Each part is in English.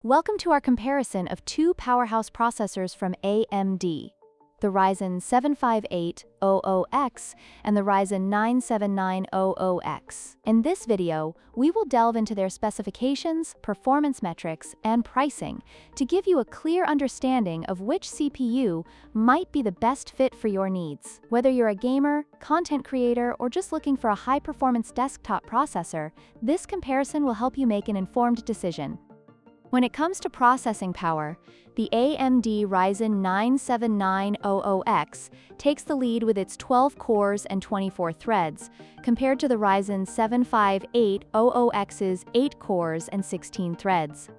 Welcome to our comparison of two powerhouse processors from AMD, the Ryzen 75800X and the Ryzen 97900X. In this video, we will delve into their specifications, performance metrics, and pricing to give you a clear understanding of which CPU might be the best fit for your needs. Whether you're a gamer, content creator, or just looking for a high-performance desktop processor, this comparison will help you make an informed decision. When it comes to processing power, the AMD Ryzen 97900X takes the lead with its 12 cores and 24 threads, compared to the Ryzen 75800X's 8 cores and 16 threads.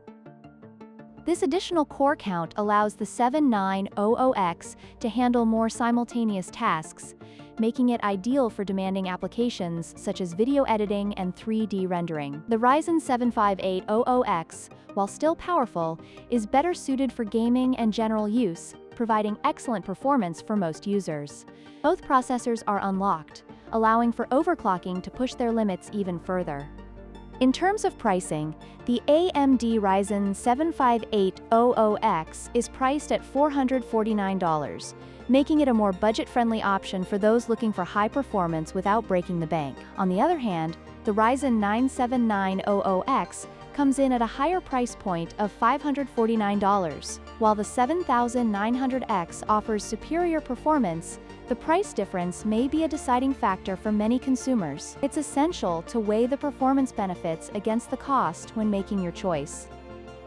This additional core count allows the 7900X to handle more simultaneous tasks, making it ideal for demanding applications such as video editing and 3D rendering. The Ryzen 75800X, while still powerful, is better suited for gaming and general use, providing excellent performance for most users. Both processors are unlocked, allowing for overclocking to push their limits even further. In terms of pricing, the AMD Ryzen 75800X is priced at $449, making it a more budget-friendly option for those looking for high performance without breaking the bank. On the other hand, the Ryzen 97900X comes in at a higher price point of $549. While the 7900X offers superior performance, the price difference may be a deciding factor for many consumers. It's essential to weigh the performance benefits against the cost when making your choice.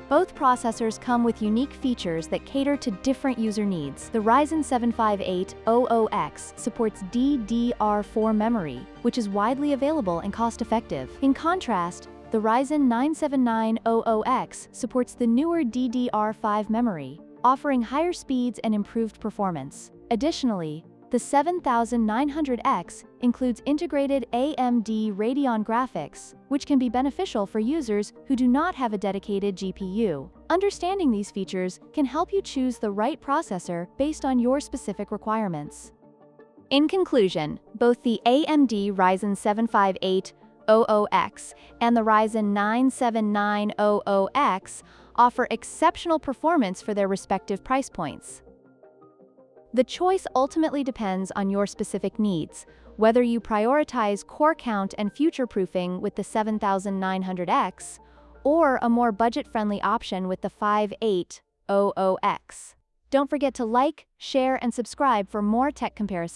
Both processors come with unique features that cater to different user needs. The Ryzen 75800X supports DDR4 memory, which is widely available and cost-effective. In contrast, the Ryzen 97900X supports the newer DDR5 memory, offering higher speeds and improved performance. Additionally, the 7900X includes integrated AMD Radeon graphics, which can be beneficial for users who do not have a dedicated GPU. Understanding these features can help you choose the right processor based on your specific requirements. In conclusion, both the AMD Ryzen 75800X and the Ryzen 97900X offer exceptional performance for their respective price points. The choice ultimately depends on your specific needs, whether you prioritize core count and future-proofing with the 7900X or a more budget-friendly option with the 5800X. Don't forget to like, share, and subscribe for more tech comparisons.